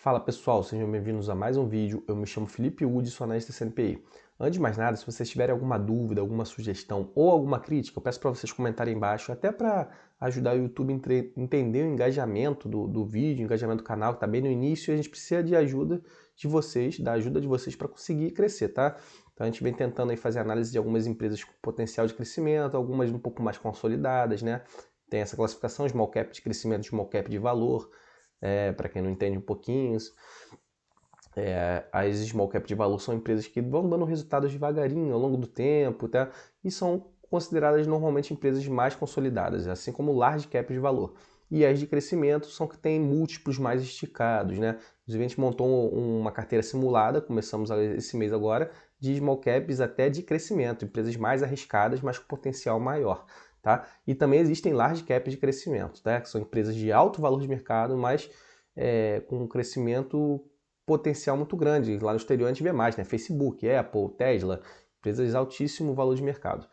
Fala pessoal, sejam bem-vindos a mais um vídeo. Eu me chamo Felipe Udi, sou analista CNPI. Antes de mais nada, se vocês tiverem alguma dúvida, alguma sugestão ou alguma crítica, eu peço para vocês comentarem embaixo, até para ajudar o YouTube a entender o engajamento do vídeo, o engajamento do canal, que está bem no início, e a gente precisa de ajuda de vocês, da ajuda de vocês para conseguir crescer, tá? Então a gente vem tentando aí fazer análise de algumas empresas com potencial de crescimento, algumas um pouco mais consolidadas, né? Tem essa classificação, small cap de crescimento, small cap de valor. Para quem não entende um pouquinho, as small cap de valor são empresas que vão dando resultados devagarinho ao longo do tempo, tá? E são consideradas normalmente empresas mais consolidadas, assim como large cap de valor. E as de crescimento são que têm múltiplos mais esticados, né? Inclusive a gente montou uma carteira simulada, começamos esse mês agora, de small caps até de crescimento, empresas mais arriscadas, mas com potencial maior. Tá? E também existem large caps de crescimento, tá? Que são empresas de alto valor de mercado, mas com um crescimento potencial muito grande. Lá no exterior a gente vê mais, né? Facebook, Apple, Tesla, empresas de altíssimo valor de mercado.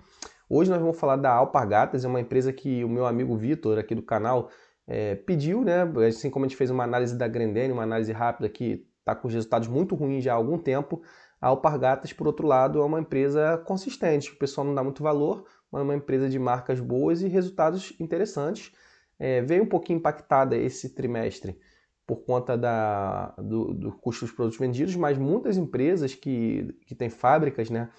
Hoje nós vamos falar da Alpargatas, é uma empresa que o meu amigo Vitor, aqui do canal, pediu, né? Assim como a gente fez uma análise da Grendene, uma análise rápida que está com os resultados muito ruins já há algum tempo, a Alpargatas, por outro lado, é uma empresa consistente, o pessoal não dá muito valor, mas é uma empresa de marcas boas e resultados interessantes. Veio um pouquinho impactada esse trimestre por conta do custo dos produtos vendidos, mas muitas empresas que têm fábricas, né,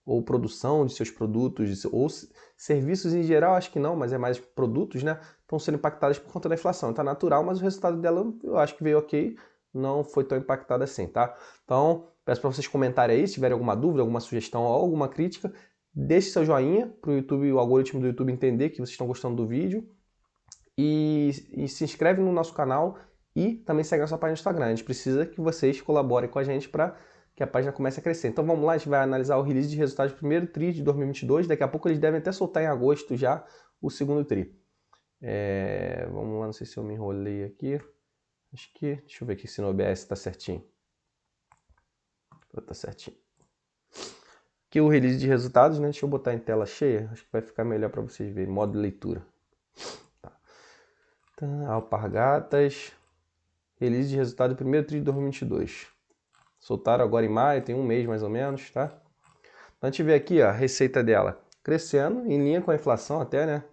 ou produção de seus produtos, ou serviços em geral, acho que não, mas é mais produtos, né, estão sendo impactadas por conta da inflação. Está natural, mas o resultado dela eu acho que veio ok, não foi tão impactada assim, tá? Então, peço para vocês comentarem aí, se tiverem alguma dúvida, alguma sugestão ou alguma crítica, deixe seu joinha para o YouTube, o algoritmo do YouTube entender que vocês estão gostando do vídeo e se inscreve no nosso canal e também segue a nossa página no Instagram. A gente precisa que vocês colaborem com a gente para que a página comece a crescer. Então vamos lá, a gente vai analisar o release de resultados do primeiro TRI de 2022. Daqui a pouco eles devem até soltar em agosto já o segundo TRI. Vamos lá, não sei se eu me enrolei aqui. Acho que, deixa eu ver aqui se no OBS está certinho. Está certinho. Aqui o release de resultados, né? Deixa eu botar em tela cheia, acho que vai ficar melhor para vocês verem. Modo de leitura. Tá. Alpargatas. Release de resultado do primeiro TRI de 2022. Soltaram agora em maio, tem um mês mais ou menos, tá? Então a gente vê aqui ó, a receita dela crescendo, em linha com a inflação até, né?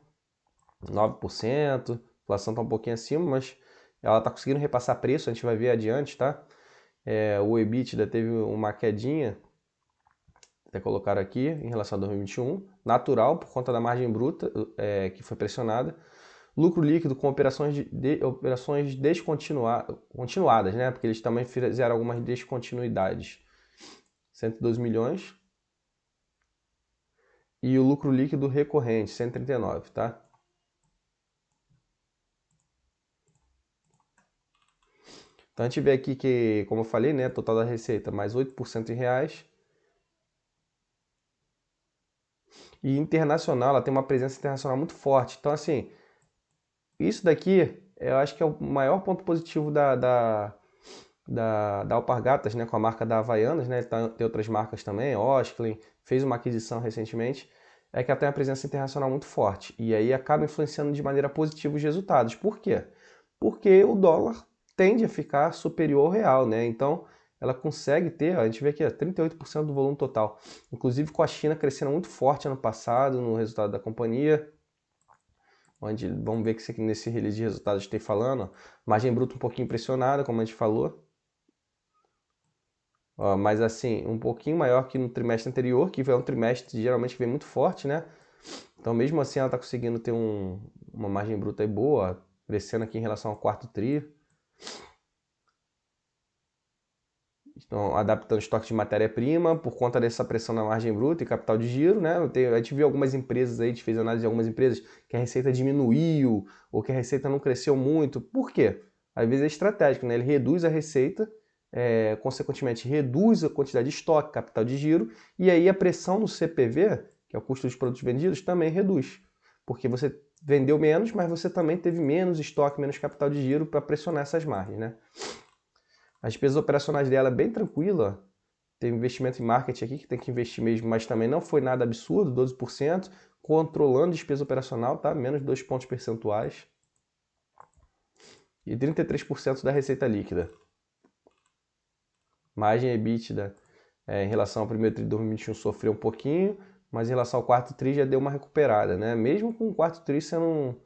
9%, a inflação tá um pouquinho acima, mas ela tá conseguindo repassar preço, a gente vai ver adiante, tá? O EBITDA teve uma quedinha, até colocaram aqui, em relação a 2021, natural, por conta da margem bruta, que foi pressionada. Lucro líquido com operações descontinuadas, né? Porque eles também fizeram algumas descontinuidades. 112 milhões. E o lucro líquido recorrente, 139, tá? Então a gente vê aqui que, como eu falei, né? Total da receita mais 8% em reais. E internacional, ela tem uma presença internacional muito forte. Então, assim, isso daqui eu acho que é o maior ponto positivo da Alpargatas, né, com a marca da Havaianas, né, tem outras marcas também, Osklen, fez uma aquisição recentemente, é que ela tem uma presença internacional muito forte, e aí acaba influenciando de maneira positiva os resultados. Por quê? Porque o dólar tende a ficar superior ao real, né, então ela consegue ter, a gente vê aqui, 38% do volume total, inclusive com a China crescendo muito forte ano passado no resultado da companhia, onde vamos ver que nesse release de resultados tem falando, margem bruta um pouquinho pressionada, como a gente falou, mas assim, um pouquinho maior que no trimestre anterior, que é um trimestre geralmente que vem muito forte, né? Então mesmo assim ela está conseguindo ter uma margem bruta aí boa, crescendo aqui em relação ao quarto TRI. Estão adaptando o estoque de matéria-prima por conta dessa pressão na margem bruta e capital de giro, né? A gente viu algumas empresas aí, a gente fez análise de algumas empresas que a receita diminuiu ou que a receita não cresceu muito. Por quê? Às vezes é estratégico, né? Ele reduz a receita, consequentemente reduz a quantidade de estoque, capital de giro, e aí a pressão no CPV, que é o custo dos produtos vendidos, também reduz. Porque você vendeu menos, mas você também teve menos estoque, menos capital de giro para pressionar essas margens, né? As despesas operacionais dela é bem tranquila. Tem investimento em marketing aqui que tem que investir mesmo, mas também não foi nada absurdo, 12%, controlando despesa operacional, tá? Menos 2 pontos percentuais. E 33% da receita líquida. Margem EBITDA em relação ao primeiro tri de 2021 sofreu um pouquinho, mas em relação ao quarto tri já deu uma recuperada, né? Mesmo com o quarto tri sendo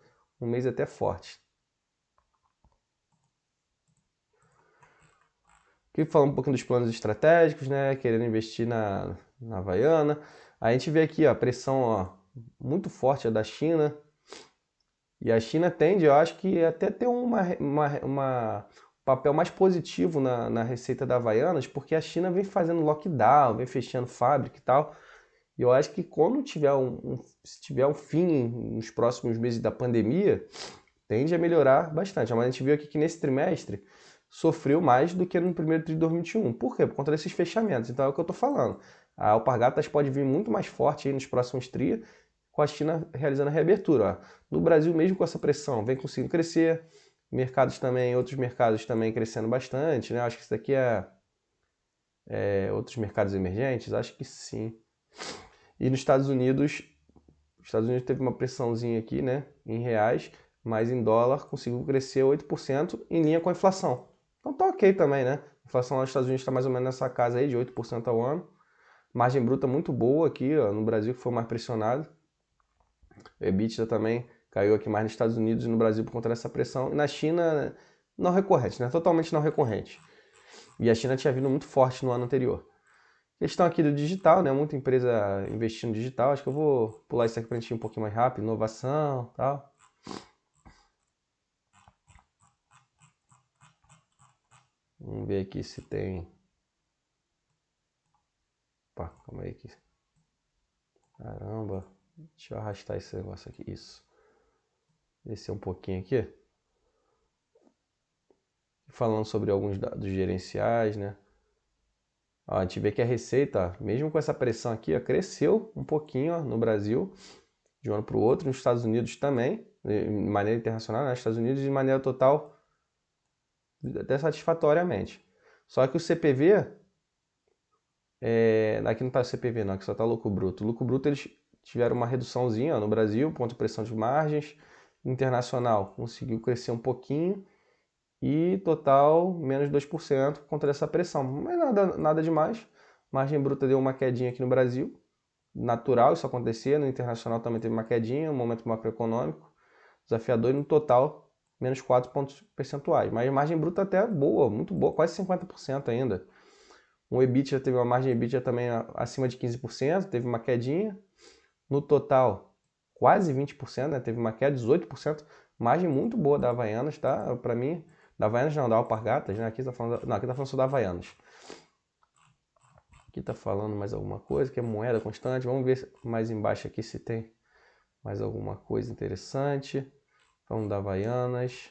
um mês até forte. Aqui falando um pouquinho dos planos estratégicos, né? Querendo investir na Havaiana. A gente vê aqui ó, a pressão ó, muito forte da China. E a China tende, eu acho que até ter um papel mais positivo na receita da Havaianas, porque a China vem fazendo lockdown, vem fechando fábrica e tal. E eu acho que quando tiver se tiver um fim nos próximos meses da pandemia, tende a melhorar bastante. Mas a gente viu aqui que nesse trimestre sofreu mais do que no primeiro tri de 2021. Por quê? Por conta desses fechamentos. Então é o que eu estou falando. A Alpargatas pode vir muito mais forte aí nos próximos tri, com a China realizando a reabertura. Ó. No Brasil, mesmo com essa pressão, vem conseguindo crescer. Mercados também, outros mercados também crescendo bastante. Né? Acho que isso daqui é outros mercados emergentes? Acho que sim. E nos Estados Unidos teve uma pressãozinha aqui, né, em reais, mas em dólar conseguiu crescer 8% em linha com a inflação. Então tá ok também, né? A inflação lá nos Estados Unidos está mais ou menos nessa casa aí de 8% ao ano. Margem bruta muito boa aqui, ó, no Brasil que foi mais pressionado. O EBITDA também caiu aqui mais nos Estados Unidos e no Brasil por conta dessa pressão. E na China, não recorrente, né? Totalmente não recorrente. E a China tinha vindo muito forte no ano anterior. Questão aqui do digital, né? Muita empresa investindo no digital. Acho que eu vou pular isso aqui para a gente ir um pouquinho mais rápido. Inovação e tal. Vamos ver aqui se tem... Opa, calma aí aqui. Caramba. Deixa eu arrastar esse negócio aqui. Isso. Descer um pouquinho aqui. Falando sobre alguns dados gerenciais, né? Ó, a gente vê que a receita, ó, mesmo com essa pressão aqui, ó, cresceu um pouquinho ó, no Brasil, de um ano para o outro, nos Estados Unidos também, de maneira internacional, né? Nos Estados Unidos de maneira total, até satisfatoriamente. Só que o CPV, aqui não está o CPV não, aqui só está o lucro bruto. O lucro bruto eles tiveram uma reduçãozinha ó, no Brasil, ponto de pressão de margens, internacional conseguiu crescer um pouquinho, e total menos 2% contra essa pressão. Mas nada demais. Margem bruta deu uma quedinha aqui no Brasil. Natural isso acontecer. No internacional também teve uma quedinha, um momento macroeconômico desafiador. E no total, menos 4 pontos percentuais. Mas margem bruta até boa, muito boa, quase 50% ainda. O EBITDA teve uma margem EBITDA também acima de 15%, teve uma quedinha. No total, quase 20%, né? Teve uma queda de 18%. Margem muito boa da Havaianas, tá? Para mim, da Havaianas não, da Alpargatas, né? Aqui tá falando, não, aqui tá falando só da Havaianas. Aqui tá falando mais alguma coisa, que é moeda constante. Vamos ver mais embaixo aqui se tem mais alguma coisa interessante. Falando da Havaianas.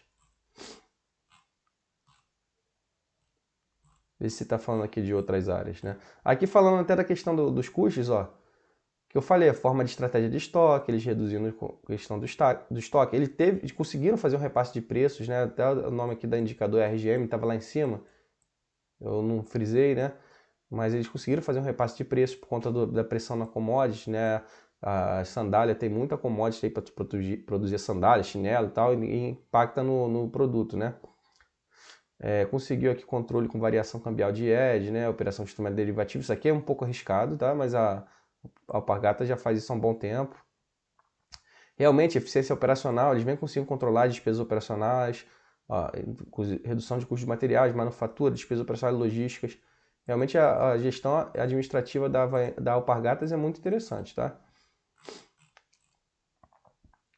Ver se tá falando aqui de outras áreas, né? Aqui falando até da questão dos custos, ó. Que eu falei, a forma de estratégia de estoque, eles reduzindo a questão do estoque. Eles conseguiram fazer um repasse de preços, né? Até o nome aqui da indicador RGM estava lá em cima. Eu não frisei, né? Mas eles conseguiram fazer um repasse de preços por conta da pressão na commodity, né? A sandália tem muita commodity aí para produzir sandália, chinelo e tal, e impacta no produto, né? Conseguiu aqui controle com variação cambial de hedge, né? Operação de instrumento derivativo. Isso aqui é um pouco arriscado, tá? Mas a Alpargatas já faz isso há um bom tempo. Realmente, eficiência operacional, eles vêm conseguindo controlar as despesas operacionais, ó, redução de custos de materiais, manufatura, despesas operacionais e logísticas. Realmente a gestão administrativa da Alpargatas é muito interessante, tá?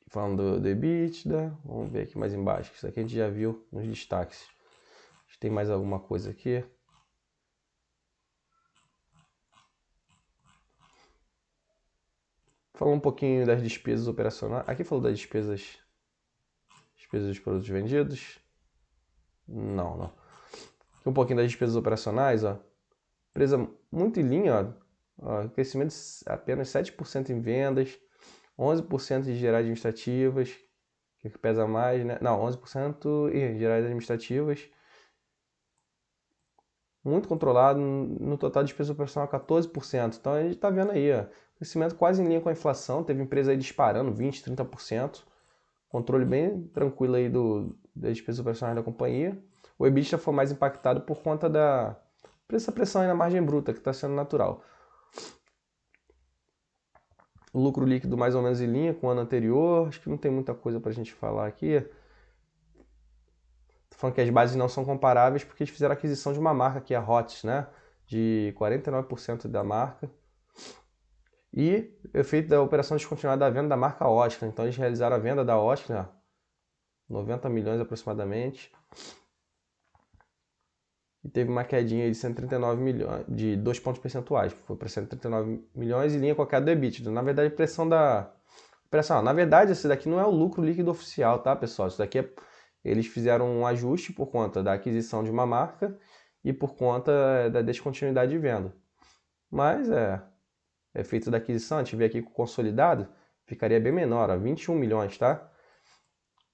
Falando do EBITDA, vamos ver aqui mais embaixo. Isso aqui a gente já viu nos destaques. Tem mais alguma coisa aqui? Falou um pouquinho das despesas operacionais. Aqui falou das despesas dos produtos vendidos. Não, não. Aqui um pouquinho das despesas operacionais, ó. Empresa muito em linha, ó. Crescimento de apenas 7% em vendas, 11% em gerais administrativas, que pesa mais, né? Não, 11% em gerais administrativas. Muito controlado, no total de despesa operacional 14%. Então a gente está vendo aí, ó, crescimento quase em linha com a inflação, teve empresa aí disparando 20%, 30%. Controle bem tranquilo aí das despesas operacionais da companhia. O EBITDA foi mais impactado por conta essa pressão aí na margem bruta, que está sendo natural. O lucro líquido mais ou menos em linha com o ano anterior, acho que não tem muita coisa para a gente falar aqui. Tô falando que as bases não são comparáveis porque eles fizeram a aquisição de uma marca, que é a HOTS, né? De 49% da marca. E efeito da operação descontinuada da venda da marca Oscar. Então eles realizaram a venda da Oscar, 90 milhões aproximadamente. E teve uma quedinha de 139 milhões, de 2 pontos percentuais. Foi para 139 milhões em linha com a queda do EBITDA. Na verdade, na verdade, esse daqui não é o lucro líquido oficial, tá, pessoal? Isso daqui eles fizeram um ajuste por conta da aquisição de uma marca e por conta da descontinuidade de venda. Mas efeito da aquisição, a gente vê aqui com o consolidado, ficaria bem menor, 21 milhões, tá?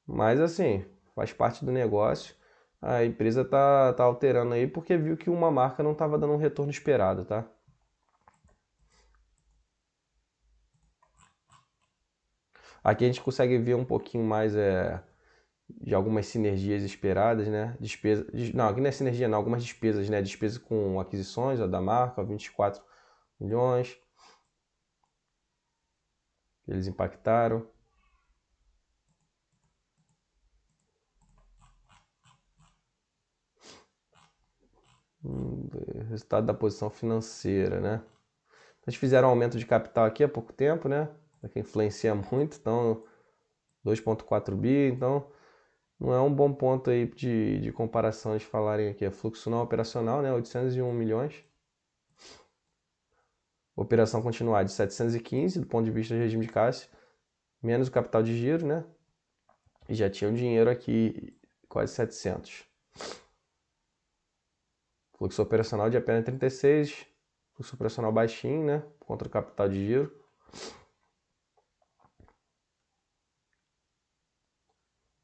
Mas assim, faz parte do negócio. A empresa tá alterando aí porque viu que uma marca não estava dando um retorno esperado, tá? Aqui a gente consegue ver um pouquinho mais de algumas sinergias esperadas, né? Não, aqui não é sinergia não, algumas despesas, né? Despesa com aquisições da marca, 24 milhões. Eles impactaram. Resultado da posição financeira, né? Eles fizeram um aumento de capital aqui há pouco tempo, né? Que influencia muito, então 2,4 bi, então não é um bom ponto aí de comparação eles falarem aqui. É fluxo não operacional, né? 801 milhões. Operação continuada de 715 do ponto de vista do regime de caixa, menos o capital de giro, né? E já tinha um dinheiro aqui quase 700. Fluxo operacional de apenas 36, fluxo operacional baixinho, né? Contra o capital de giro.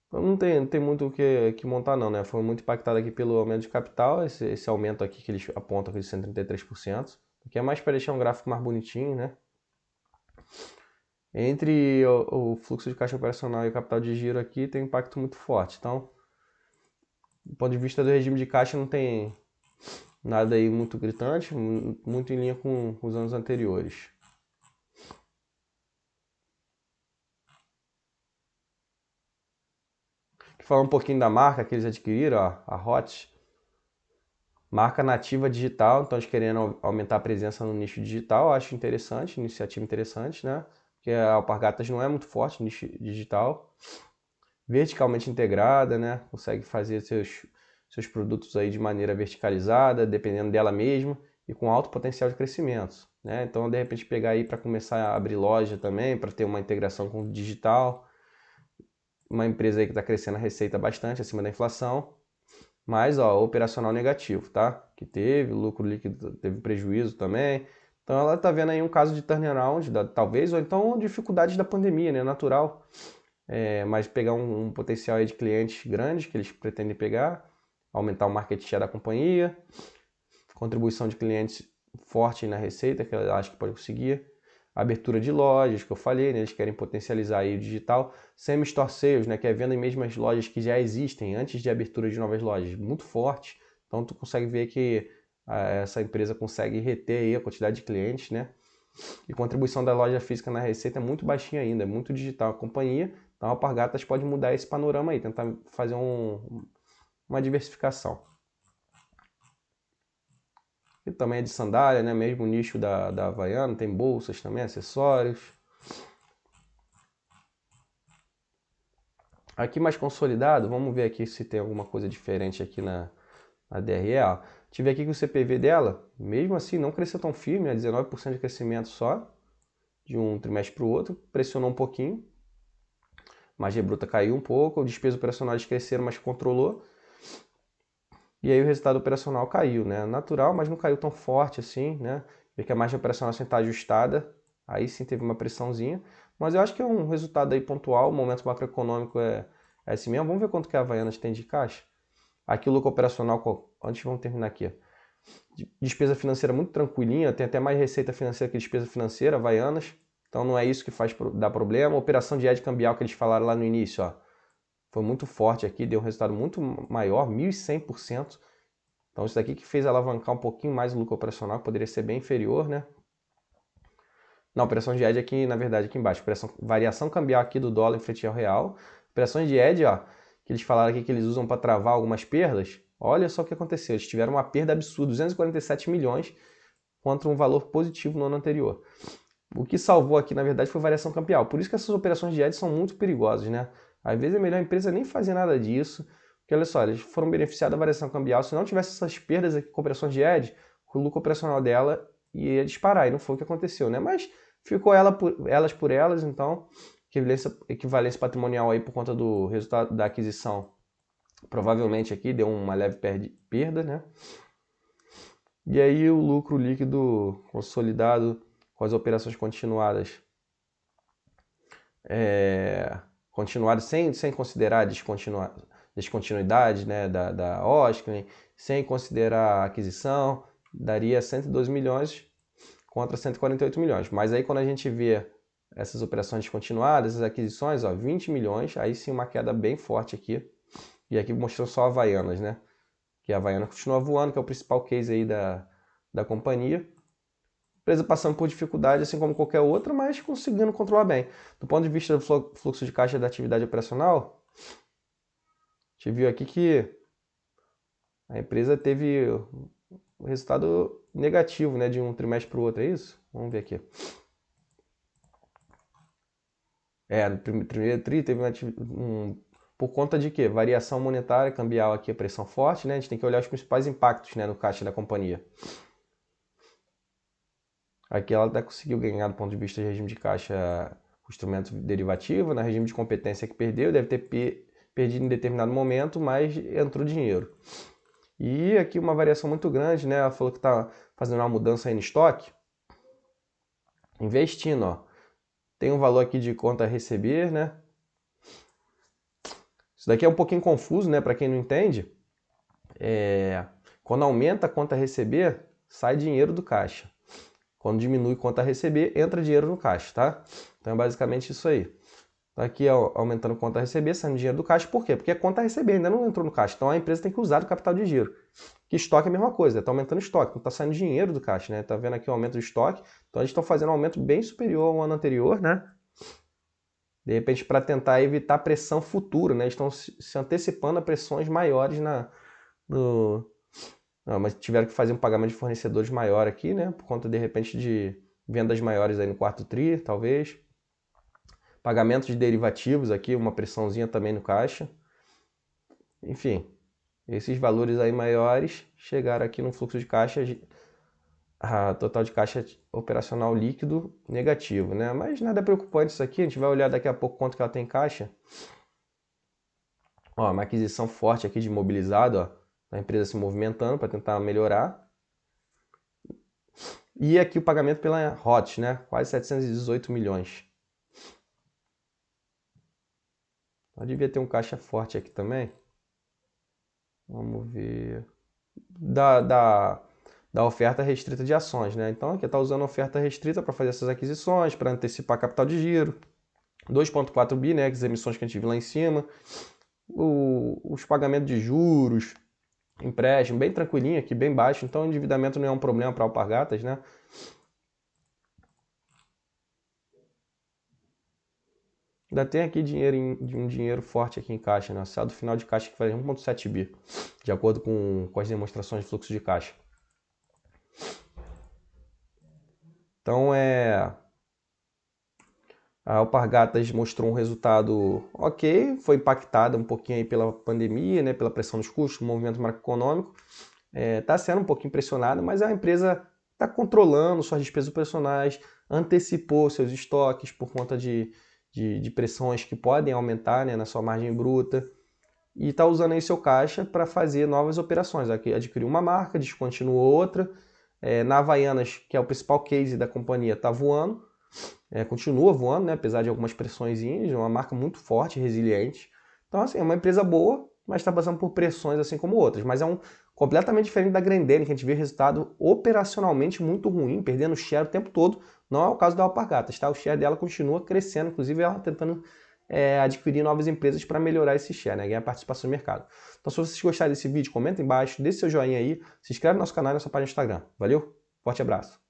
Então não tem muito o que montar não, né? Foi muito impactado aqui pelo aumento de capital, esse aumento aqui que eles apontam aqui de 133%. Aqui é mais para deixar um gráfico mais bonitinho, né? Entre o fluxo de caixa operacional e o capital de giro aqui tem um impacto muito forte. Então, do ponto de vista do regime de caixa não tem nada aí muito gritante, muito em linha com os anos anteriores. Falar um pouquinho da marca que eles adquiriram, ó, a HOT. Marca nativa digital, então eles querendo aumentar a presença no nicho digital, acho interessante, iniciativa interessante, né? Porque a Alpargatas não é muito forte no nicho digital. Verticalmente integrada, né? Consegue fazer seus produtos aí de maneira verticalizada, dependendo dela mesma, e com alto potencial de crescimento, né? Então, de repente, pegar aí para começar a abrir loja também, para ter uma integração com o digital. Uma empresa aí que está crescendo a receita bastante, acima da inflação. Mas, ó, operacional negativo, tá? Que teve, lucro líquido teve prejuízo também. Então ela tá vendo aí um caso de turnaround, talvez, ou então dificuldades da pandemia, né? Natural. Mas pegar um potencial aí de clientes grandes que eles pretendem pegar, aumentar o market share da companhia, contribuição de clientes forte na receita, que eu acho que pode conseguir. Abertura de lojas, que eu falei, né? Eles querem potencializar aí o digital. Semi-store sales, né? Que é venda em mesmas lojas que já existem, antes de abertura de novas lojas. Muito forte. Então, tu consegue ver que essa empresa consegue reter aí a quantidade de clientes, né? E contribuição da loja física na receita é muito baixinha ainda, é muito digital a companhia. Então, a Alpargatas pode mudar esse panorama aí, tentar fazer uma diversificação. E também é de sandália, né? Mesmo nicho da Havaiana, tem bolsas também, acessórios. Aqui mais consolidado, vamos ver aqui se tem alguma coisa diferente aqui na DRE. Ó. Tive aqui que o CPV dela, mesmo assim, não cresceu tão firme, 19% de crescimento só, de um trimestre para o outro, pressionou um pouquinho. Margem bruta caiu um pouco, despesas operacionais cresceram, mas controlou. E aí o resultado operacional caiu, né? Natural, mas não caiu tão forte assim, né? Vê que a margem operacional está ajustada, aí sim teve uma pressãozinha. Mas eu acho que é um resultado aí pontual, o momento macroeconômico é esse mesmo. Vamos ver quanto que a Havaianas tem de caixa. Aqui o lucro operacional, antes vamos terminar aqui. Despesa financeira muito tranquilinha, tem até mais receita financeira que despesa financeira, Havaianas. Então não é isso que dá problema. Operação de hedge cambial que eles falaram lá no início, ó. Foi muito forte aqui, deu um resultado muito maior, 1.100%. Então isso daqui que fez alavancar um pouquinho mais o lucro operacional, que poderia ser bem inferior, né? Não, operações de hedge aqui, na verdade, aqui embaixo. Variação cambial aqui do dólar em frente ao real. Operações de hedge, ó, que eles falaram aqui que eles usam para travar algumas perdas. Olha só o que aconteceu. Eles tiveram uma perda absurda, 247 milhões contra um valor positivo no ano anterior. O que salvou aqui, na verdade, foi variação cambial. Por isso que essas operações de hedge são muito perigosas, né? Às vezes é melhor a empresa nem fazer nada disso, porque olha só, eles foram beneficiados da variação cambial. Se não tivesse essas perdas aqui com operações de hedge, o lucro operacional dela ia disparar, e não foi o que aconteceu, né? Mas ficou elas por elas, então equivalência patrimonial aí por conta do resultado da aquisição, provavelmente aqui deu uma leve perda, né? E aí o lucro líquido consolidado com as operações continuadas, continuadas sem considerar descontinuidade, né, da Osklen, sem considerar a aquisição, daria 112 milhões contra 148 milhões. Mas aí quando a gente vê essas operações descontinuadas, essas aquisições, ó, 20 milhões, aí sim uma queda bem forte aqui. E aqui mostrou só Havaianas, né? Que a Havaiana continua voando, que é o principal case aí da companhia. Empresa passando por dificuldade, assim como qualquer outra, mas conseguindo controlar bem. Do ponto de vista do fluxo de caixa da atividade operacional, a gente viu aqui que a empresa teve um resultado negativo, né, de um trimestre para o outro, é isso? Vamos ver aqui. No primeiro tri teve por conta de quê? Variação monetária, cambial aqui, a pressão forte, né? A gente tem que olhar os principais impactos, né, no caixa da companhia. Aqui ela até conseguiu ganhar do ponto de vista de regime de caixa com instrumento derivativo, na regime de competência que perdeu, deve ter perdido em determinado momento, mas entrou dinheiro. E aqui uma variação muito grande, né? Ela falou que está fazendo uma mudança aí no estoque. Investindo, ó. Tem um valor aqui de conta a receber, né? Isso daqui é um pouquinho confuso, né? Para quem não entende. Quando aumenta a conta a receber, sai dinheiro do caixa. Quando diminui conta a receber, entra dinheiro no caixa, tá? Então é basicamente isso aí. Então aqui aumentando conta a receber, saindo dinheiro do caixa. Por quê? Porque a conta a receber ainda não entrou no caixa. Então a empresa tem que usar o capital de giro. Que estoque é a mesma coisa, está aumentando o estoque, não está saindo dinheiro do caixa, né? Tá vendo aqui o aumento do estoque. Então eles estão fazendo um aumento bem superior ao ano anterior, né? De repente para tentar evitar pressão futura, né? Eles estão se antecipando a pressões maiores mas tiveram que fazer um pagamento de fornecedores maior aqui, né? Por conta, de repente, de vendas maiores aí no quarto tri, talvez. Pagamento de derivativos aqui, uma pressãozinha também no caixa. Enfim, esses valores aí maiores chegaram aqui no fluxo de caixa, a total de caixa operacional líquido negativo, né? Mas nada preocupante isso aqui, a gente vai olhar daqui a pouco quanto que ela tem em caixa. Ó, uma aquisição forte aqui de imobilizado, ó. A empresa se movimentando para tentar melhorar. E aqui o pagamento pela HOT, né? Quase 718 milhões. Eu devia ter um caixa forte aqui também. Vamos ver. Da oferta restrita de ações, né? Então aqui está usando a oferta restrita para fazer essas aquisições, para antecipar capital de giro. 2,4 bi, né? As emissões que a gente viu lá em cima. Os pagamentos de juros, empréstimo, bem tranquilinho aqui, bem baixo. Então o endividamento não é um problema para Alpargatas, né? Ainda tem aqui um dinheiro forte aqui em caixa, né? Saldo final de caixa que faz 1,7 bi, de acordo com as demonstrações de fluxo de caixa. Então a Alpargatas mostrou um resultado ok, foi impactada um pouquinho aí pela pandemia, né? Pela pressão dos custos, movimento macroeconômico. Está sendo um pouquinho pressionada, mas a empresa está controlando suas despesas operacionais, antecipou seus estoques por conta de pressões que podem aumentar, né, na sua margem bruta, e está usando aí seu caixa para fazer novas operações. Aqui adquiriu uma marca, descontinuou outra. Na Havaianas, que é o principal case da companhia, está voando, continua voando, né, apesar de algumas pressões, uma marca muito forte, resiliente. Então, assim, é uma empresa boa, mas está passando por pressões assim como outras. Mas é completamente diferente da Grendene, que a gente vê resultado operacionalmente muito ruim, perdendo share o tempo todo. Não é o caso da Alpargatas, tá? O share dela continua crescendo, inclusive ela tentando adquirir novas empresas para melhorar esse share, né? Ganhar participação no mercado. Então, se vocês gostaram desse vídeo, comenta embaixo, deixe seu joinha aí, se inscreve no nosso canal e na nossa página no Instagram. Valeu? Forte abraço!